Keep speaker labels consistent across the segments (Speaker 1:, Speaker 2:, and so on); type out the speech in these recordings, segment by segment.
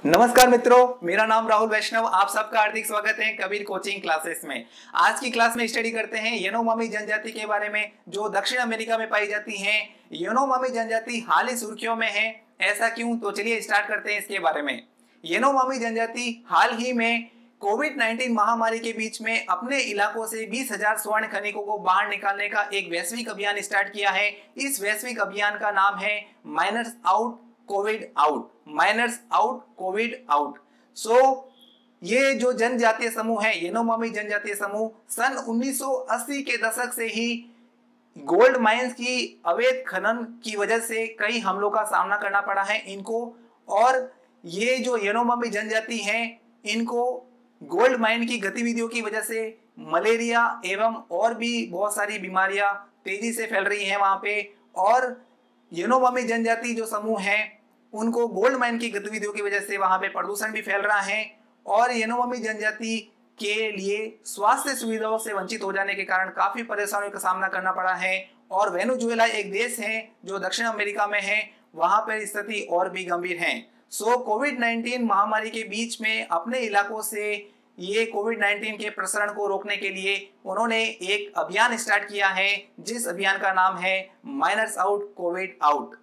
Speaker 1: नमस्कार मित्रों, मेरा नाम राहुल वैष्णव। आप सबका हार्दिक स्वागत है कबीर कोचिंग क्लासेस में। आज की क्लास में स्टडी करते हैं यानोमामी जनजाति के बारे में, जो दक्षिण अमेरिका में पाई जाती है। यानोमामी जनजाति हाल ही सुर्खियों में है, ऐसा क्यों? तो चलिए स्टार्ट करते हैं इसके बारे में। यानोमामी जनजाति हाल ही में कोविड-19 महामारी के बीच में अपने इलाकों से 20,000 स्वर्ण खनिकों को बाहर निकालने का एक वैश्विक अभियान स्टार्ट किया है। इस वैश्विक अभियान का नाम है miners out covid out, miners out covid out. ये जो जनजातीय समूह है, यानोमामी जनजातीय समूह, सन 1980 के दशक से ही गोल्ड माइंस की अवैध खनन की वजह से कई हमलों का सामना करना पड़ा है इनको। और ये जो यानोमामी जनजाति है, इनको गोल्ड माइन की गतिविधियों की वजह से मलेरिया एवं और भी बहुत सारी बीमारियां तेजी से फैल रही हैं वहां पे। और यानोमामी जनजाति जो समूह है, उनको गोल्ड माइन की गतिविधियों की वजह से वहां पे प्रदूषण भी फैल रहा है और यानोमामी जनजाति के लिए स्वास्थ्य सुविधाओं से वंचित हो जाने के कारण काफी परेशानियों का सामना करना पड़ा है। और वेनेजुएला एक देश है जो दक्षिण अमेरिका में है, वहां पर स्थिति और भी गंभीर है। कोविड-19 महामारी के बीच में अपने इलाकों से ये कोविड-19 के प्रसारण को रोकने के लिए उन्होंने एक अभियान स्टार्ट किया है, जिस अभियान का नाम है माइनर्स आउट कोविड आउट।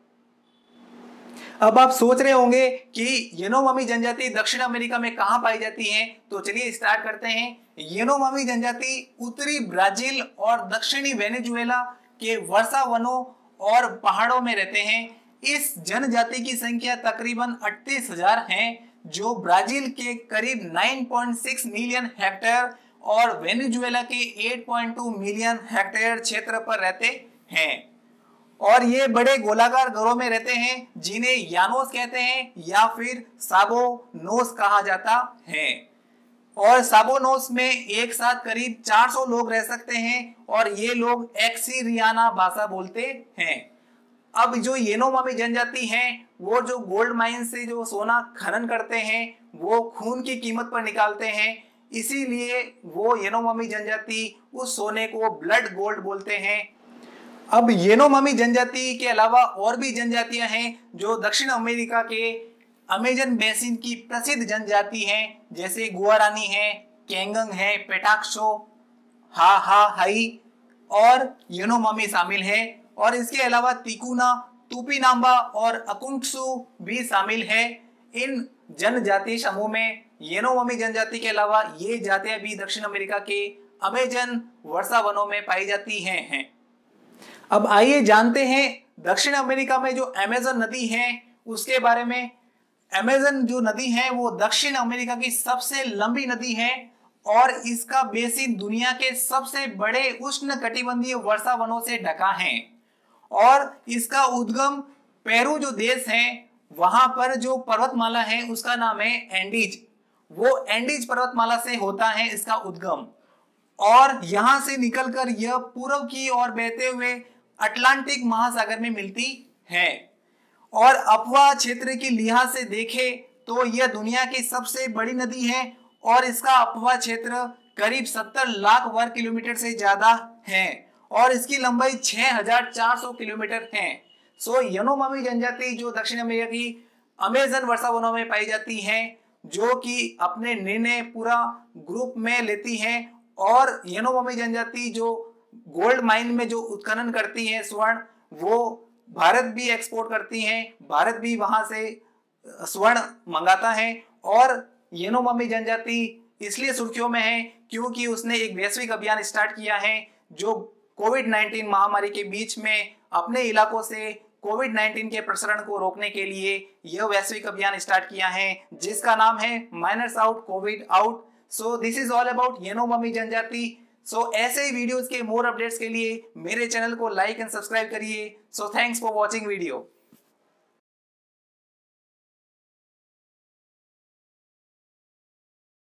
Speaker 1: अब आप सोच रहे होंगे कि यानोमामी जनजाति दक्षिण अमेरिका में कहां पाई जाती है, तो चलिए स्टार्ट करते हैं। यानोमामी जनजाति उत्तरी ब्राजील और दक्षिणी वेनेजुएला के वर्षा वनों और पहाड़ों में रहते हैं। इस जनजाति की संख्या तकरीबन 38,000 है, जो ब्राजील के करीब 9.6 मिलियन हेक्टेयर और वेनेजुएला के 8.2 मिलियन हेक्टेयर क्षेत्र पर रहते हैं। और ये बड़े गोलाकार घरों में रहते हैं, जिन्हें यानोस कहते हैं या फिर साबोनोस कहा जाता है। और साबोनोस में एक साथ करीब 400 लोग रह सकते हैं और ये लोग एक्सिरियाना भाषा बोलते हैं। अब जो यानोमामी जनजाति है, वो जो गोल्ड माइन से जो सोना खनन करते हैं, वो खून की कीमत पर निकालते हैं, इसीलिए वो यानोमामी जनजाति उस सोने को ब्लड गोल्ड बोलते हैं। अब यानोमामी जनजाति के अलावा और भी जनजातियां हैं जो दक्षिण अमेरिका के अमेजन बेसिन की प्रसिद्ध जनजाति हैं, जैसे गुआरानी है, केंगंग है, पेटाक्सो, हाई और यानोमामी शामिल है। और इसके अलावा तिकुना, तुपिनाम्बा और अकुंक्सु भी शामिल है इन जनजाति समूह में। यानोमामी जनजाति के अलावा ये जातियां भी दक्षिण अमेरिका के अमेजन वर्षा वनों में पाई जाती हैं। अब आइए जानते हैं दक्षिण अमेरिका में जो अमेजन नदी है उसके बारे में। अमेजन जो नदी है वो दक्षिण अमेरिका की सबसे लंबी नदी है और इसका बेसिन दुनिया के सबसे बड़े उष्णकटिबंधीय वर्षा वनों से ढका है। और इसका उद्गम पेरू जो देश है, वहां पर जो पर्वतमाला है उसका नाम है एंडीज। वो एंडीज पर्वतमाला से होता है इसका उद्गम, और यहां से निकलकर यह पूर्व की ओर बहते हुए अटलांटिक महासागर में मिलती है। और अपवा क्षेत्र की लिहाज से देखें तो यह दुनिया की सबसे बड़ी नदी है और इसका अपवा क्षेत्र करीब 70 लाख वर्ग किलोमीटर से ज्यादा है और इसकी लंबाई 6,400 किलोमीटर है। यानोमामी जनजाति जो दक्षिण अमेरिका की अमेजन वर्षा वनों में पाई जाती है, जो कि अपने निर्णय पूरा ग्रुप में लेती है। और यानोमामी जनजाति जो गोल्ड माइन में जो उत्खनन करती है स्वर्ण, वो भारत भी एक्सपोर्ट करती है, भारत भी वहां से स्वर्ण मंगाता है। और यानोमामी जनजाति इसलिए सुर्खियों में है क्योंकि उसने एक वैश्विक अभियान स्टार्ट किया है, जो कोविड-19 महामारी के बीच में अपने इलाकों से कोविड-19 के प्रसारण को रोकने के लिए यह वैश्विक अभियान स्टार्ट किया है, जिसका नाम है miners out covid out. This is all about Yanomami जनजाति। ऐसे ही वीडियोस के मोर अपडेट्स के लिए मेरे चैनल को लाइक एंड सब्सक्राइब करिए। Thanks for watching video.